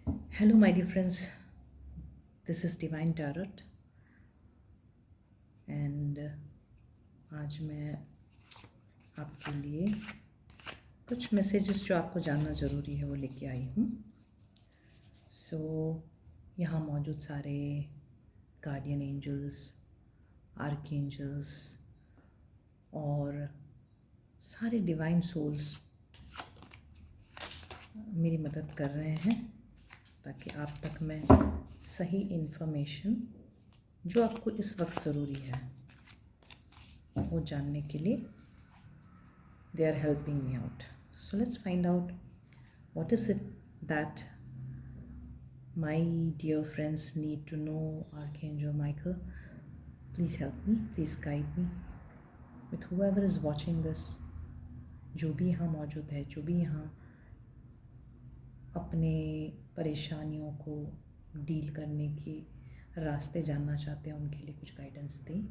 Hello, my dear friends. This is Divine Tarot, and आज मैं आपके लिए कुछ मैसेजेस जो आपको जानना ज़रूरी है वो लेके आई हूँ। सो यहाँ मौजूद सारे गार्डियन एंजल्स, आर्कएंजल्स और सारे डिवाइन सोल्स मेरी मदद कर रहे हैं ताकि आप तक मैं सही इन्फॉर्मेशन जो आपको इस वक्त ज़रूरी है वो जानने के लिए they are helping me out. So let's find out what is it that my dear friends need to know. Archangel Michael, please help me, please guide me with whoever is watching this. जो भी यहाँ मौजूद है, जो भी यहाँ अपने परेशानियों को डील करने के रास्ते जानना चाहते हैं, उनके लिए कुछ गाइडेंस दें.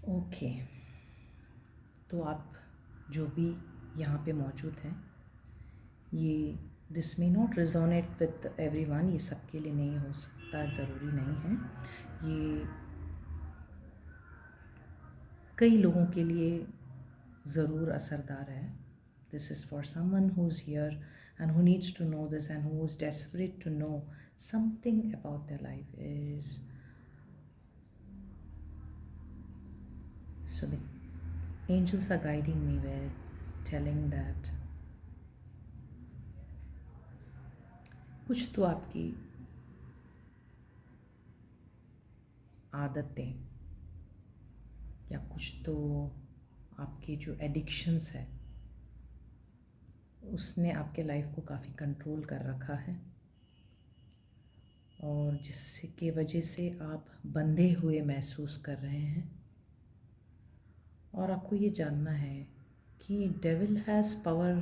ओके, तो आप जो भी यहाँ पे मौजूद हैं, ये this may not resonate with everyone, ये सबके लिए नहीं हो सकता, ज़रूरी नहीं है. ये कई लोगों के लिए ज़रूर असरदार है. This is for someone who is here and who needs to know this and who is desperate to know something about their life. Is so the angels are guiding me with telling that कुछ तो आपकी आदतें या कुछ तो आपकी जो addictions है उसने आपके लाइफ को काफ़ी कंट्रोल कर रखा है और जिसके वजह से आप बंधे हुए महसूस कर रहे हैं. और आपको ये जानना है कि devil has power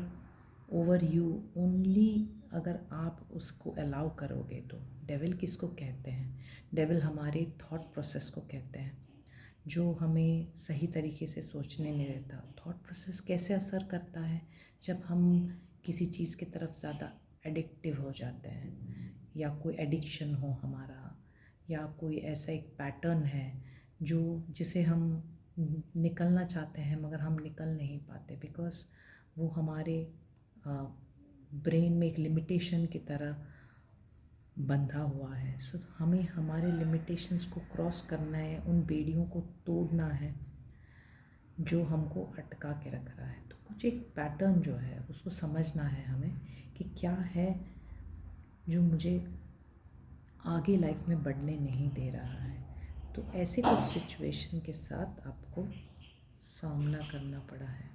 over you only अगर आप उसको अलाउ करोगे तो. डेविल किसको कहते हैं? डेविल हमारे थॉट प्रोसेस को कहते हैं, जो हमें सही तरीके से सोचने नहीं देता. थॉट प्रोसेस कैसे असर करता है? जब हम किसी चीज़ की तरफ ज़्यादा एडिक्टिव हो जाते हैं या कोई एडिक्शन हो हमारा, या कोई ऐसा एक पैटर्न है जो जिसे हम निकलना चाहते हैं मगर हम निकल नहीं पाते बिकॉज़ वो हमारे ब्रेन में एक लिमिटेशन की तरह बंधा हुआ है. सो हमें हमारे लिमिटेशंस को क्रॉस करना है, उन बेड़ियों को तोड़ना है जो हमको अटका के रख रहा है. तो कुछ एक पैटर्न जो है उसको समझना है हमें कि क्या है जो मुझे आगे लाइफ में बढ़ने नहीं दे रहा है. तो ऐसे कुछ सिचुएशन के साथ आपको सामना करना पड़ा है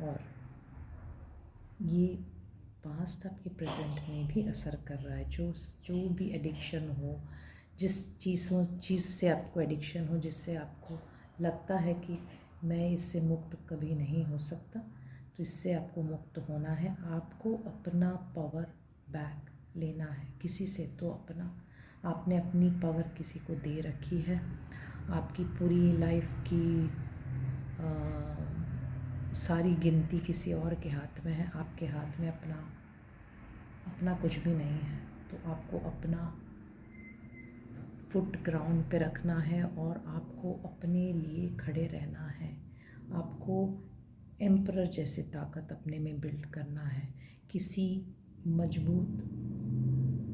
और ये पास्ट आपके प्रेजेंट में भी असर कर रहा है. जो भी एडिक्शन हो, जिस चीज़ से आपको एडिक्शन हो, जिससे आपको लगता है कि मैं इससे मुक्त कभी नहीं हो सकता, तो इससे आपको मुक्त होना है. आपको अपना पावर बैक लेना है. किसी से तो आपने अपनी पावर किसी को दे रखी है. आपकी पूरी लाइफ की सारी गिनती किसी और के हाथ में है. आपके हाथ में अपना कुछ भी नहीं है. तो आपको अपना फुट ग्राउंड पे रखना है और आपको अपने लिए खड़े रहना है. आपको एम्परर जैसे ताकत अपने में बिल्ड करना है. किसी मजबूत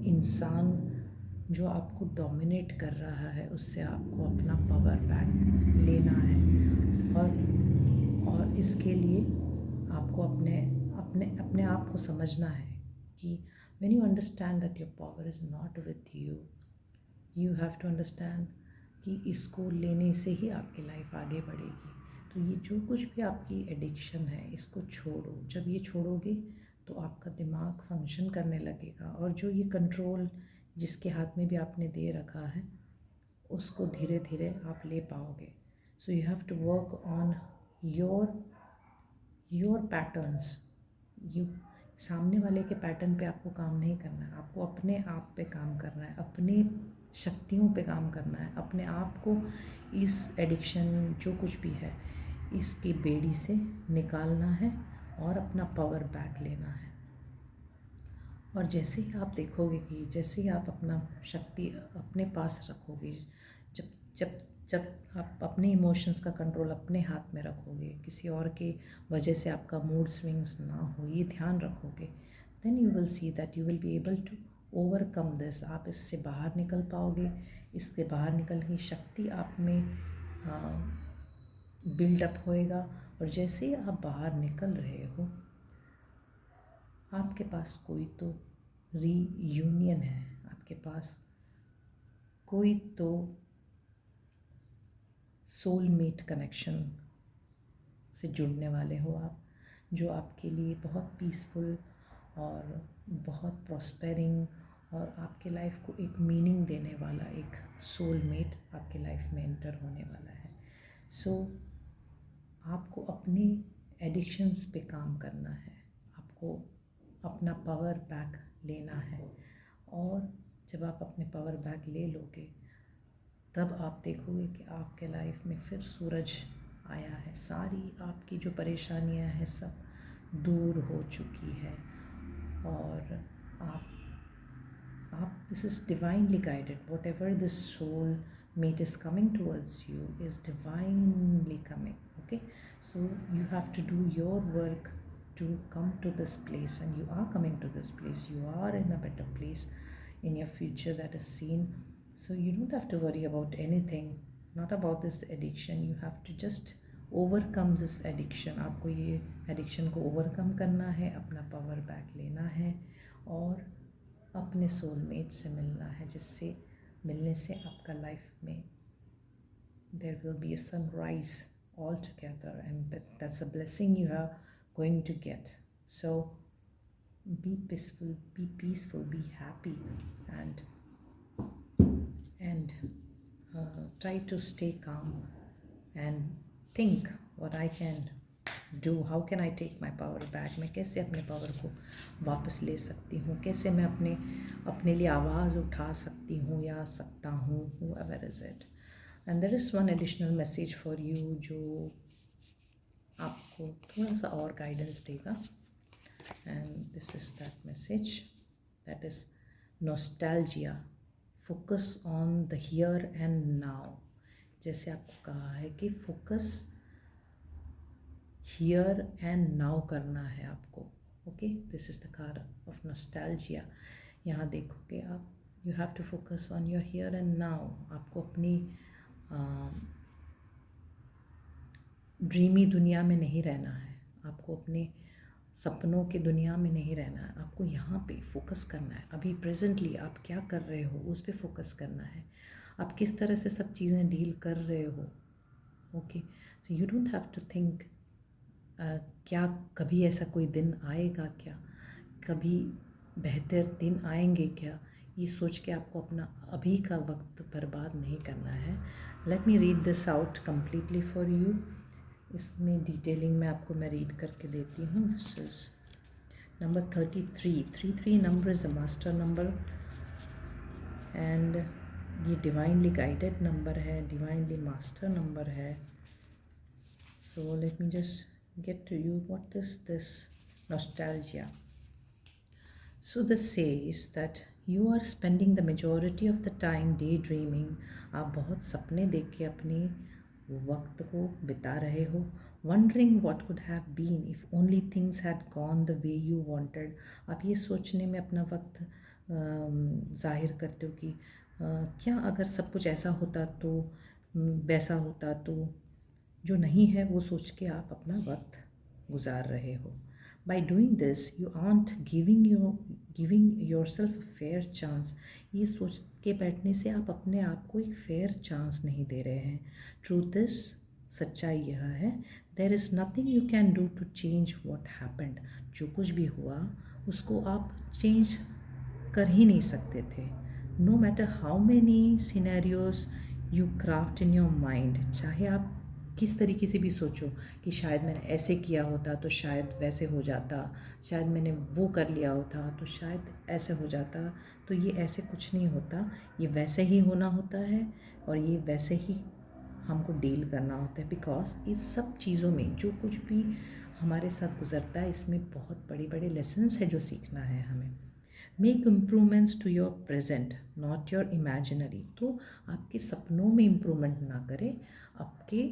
इंसान जो आपको डोमिनेट कर रहा है उससे आपको अपना पावर बैक लेना है. और इसके लिए आपको अपने आप को समझना है कि when you understand that your power is not with you, you have to understand कि इसको लेने से ही आपकी लाइफ आगे बढ़ेगी. तो ये जो कुछ भी आपकी एडिक्शन है इसको छोड़ो। जब ये छोड़ोगे तो आपका दिमाग फंक्शन करने लगेगा, और जो ये कंट्रोल जिसके हाथ में भी आपने दे रखा है उसको धीरे धीरे आप ले पाओगे। So you have to work on your patterns. You सामने वाले के पैटर्न पे आपको काम नहीं करना है, आपको अपने आप पे काम करना है, अपनी शक्तियों पे काम करना है, अपने आप को इस एडिक्शन जो कुछ भी है इसकी बेड़ी से निकालना है और अपना पावर बैक लेना है। और जैसे ही आप देखोगे कि जैसे ही आप अपना शक्ति अपने पास रखोगे, जब जब जब आप अपने इमोशंस का कंट्रोल अपने हाथ में रखोगे, किसी और के वजह से आपका मूड स्विंग्स ना हो, ये ध्यान रखोगे, then you will see that you will be able to overcome this. आप इससे बाहर निकल पाओगे। इससे बाहर निकलने की शक्ति आप में बिल्डअप होएगा। और जैसे ही आप बाहर निकल रहे हो, आपके पास कोई तो रीयूनियन है, आपके पास कोई तो सोलमेट कनेक्शन से जुड़ने वाले हो आप, जो आपके लिए बहुत पीसफुल और बहुत प्रॉस्पेरिंग और आपके लाइफ को एक मीनिंग देने वाला एक सोलमेट आपके लाइफ में एंटर होने वाला है। सो आपको अपनी एडिक्शंस पे काम करना है, आपको अपना पावर बैक लेना है। और जब आप अपने पावर बैक ले लोगे तब आप देखोगे कि आपके लाइफ में फिर सूरज आया है, सारी आपकी जो परेशानियां हैं सब दूर हो चुकी है। और आप this is divinely guided, whatever this soul mate is coming towards you is divinely coming. Okay, so you have to do your work to come to this place, and you are coming to this place. You are in a better place in your future that is seen. So you don't have to worry about anything, not about this addiction. You have to just overcome this addiction. आपको ये addiction को overcome करना है, अपना power back लेना है और अपने soulmate से मिलना है, जिससे मिलने से आपका लाइफ में there will be a sunrise altogether, and that's a blessing you are going to get. So be peaceful, be happy, and try to stay calm and think what I can do. How can I take my power back? मैं कैसे अपने power को वापस ले सकती हूँ, कैसे मैं अपने लिए आवाज़ उठा सकती हूँ या सकता हूँ, whoever is it. And there is one additional message for you जो आपको थोड़ा सा और गाइडेंस देगा. And this is that message, that is nostalgia. Focus on the here and now. जैसे आपको कहा है कि फोकस हियर एंड नाउ करना है आपको. Okay, this is the card of nostalgia. यहाँ देखोगे आप, you have to focus on your here and now. आपको अपनी ड्रीमी दुनिया में नहीं रहना है, आपको अपने सपनों की दुनिया में नहीं रहना है, आपको यहाँ पे फोकस करना है. अभी प्रेजेंटली आप क्या कर रहे हो उस पर फोकस करना है, आप किस तरह से सब चीज़ें डील कर रहे हो. Okay, so you don't have to think क्या कभी ऐसा कोई दिन आएगा, क्या कभी बेहतर दिन आएंगे क्या, ये सोच के आपको अपना अभी का वक्त बर्बाद नहीं करना है. Let me read this out completely for you. इसमें डिटेलिंग में आपको मैं रीड करके देती हूँ. This is number 33. 33 number is a master number, and ये डिवाइनली गाइडेड नंबर है, डिवाइनली मास्टर नंबर है. So let me just get to you, what is this nostalgia. So this says that you are spending the majority of the time daydreaming. आप बहुत सपने देख के अपने वक्त को बिता रहे हो. wondering what could have been if only things had gone the way you wanted. आप ये सोचने में अपना वक्त जाहिर करते हो कि क्या अगर सब कुछ ऐसा होता तो, वैसा होता तो. जो नहीं है वो सोच के आप अपना वक्त गुजार रहे हो. By doing this you aren't giving yourself a fair chance. ये सोच के बैठने से आप अपने आप को एक फेयर चांस नहीं दे रहे हैं. ट्रूथ इज सच्चाई यह है, there is nothing you can do to change what happened. जो कुछ भी हुआ उसको आप चेंज कर ही नहीं सकते थे। No matter how many scenarios you craft in your mind, चाहे आप किस तरीके से भी सोचो कि शायद मैंने ऐसे किया होता तो शायद वैसे हो जाता, शायद मैंने वो कर लिया होता तो शायद ऐसे हो जाता, तो ये ऐसे कुछ नहीं होता, ये वैसे ही होना होता है और ये वैसे ही हमको डील करना होता है। बिकॉज इस सब चीज़ों में जो कुछ भी हमारे साथ गुजरता है इसमें बहुत बड़े बड़े लेसन्स है जो सीखना है हमें। Make improvements to your present not your imaginary. तो आपके सपनों में इम्प्रूवमेंट ना करें, आपके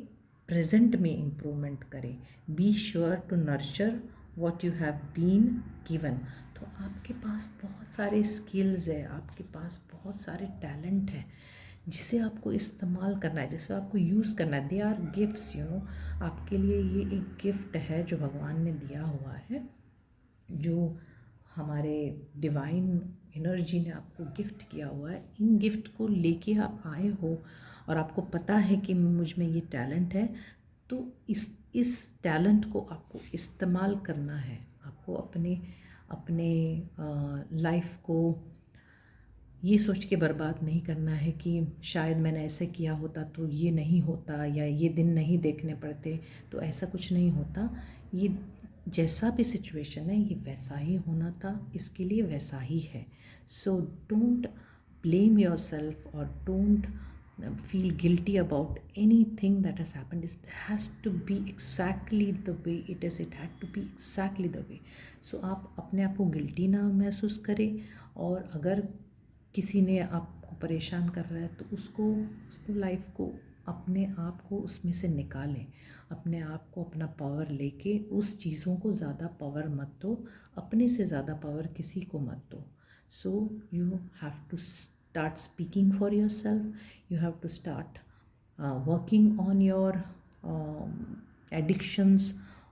प्रेजेंट में इम्प्रूवमेंट करें। Be sure to nurture what you have been given. तो आपके पास बहुत सारे स्किल्स है, आपके पास बहुत सारे टैलेंट है जिसे आपको इस्तेमाल करना है, जिसे आपको यूज़ करना है। They are gifts, you know. आपके लिए ये एक गिफ्ट है जो भगवान ने दिया हुआ है, जो हमारे डिवाइन एनर्जी ने आपको गिफ्ट किया हुआ है। इन गिफ्ट को लेके आप आए हो और आपको पता है कि मुझ में ये टैलेंट है, तो इस टैलेंट को आपको इस्तेमाल करना है। आपको अपने अपने लाइफ को ये सोच के बर्बाद नहीं करना है कि शायद मैंने ऐसे किया होता तो ये नहीं होता, या ये दिन नहीं देखने पड़ते, तो ऐसा कुछ नहीं होता। ये जैसा भी सिचुएशन है ये वैसा ही होना था, इसके लिए वैसा ही है। So don't blame yourself or don't feel guilty about anything that has happened. It has to be exactly the way it is. It had to be exactly the way. So आप अपने आप को गिल्टी ना महसूस करें, और अगर किसी ने आपको परेशान कर रहा है तो उसको लाइफ को अपने आप को उसमें से निकालें। अपने आप को अपना पावर लेके उस चीज़ों को ज़्यादा पावर मत दो, अपने से ज़्यादा पावर किसी को मत दो। So you have to start speaking for yourself. You have to start working on your addictions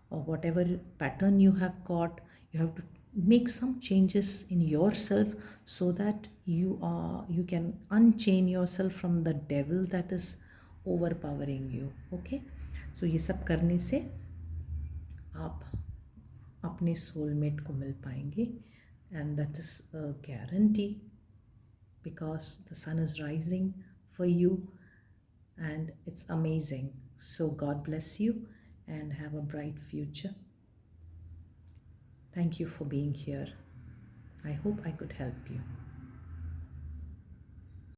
or whatever pattern you have got. You have to make some changes in yourself so that you can unchain yourself from the devil that is overpowering you. Okay, so ये सब करने से आप अपने soulmate को मिल पाएंगे, and that is a guarantee because the sun is rising for you and it's amazing. So God bless you and have a bright future. Thank you for being here. I hope I could help you.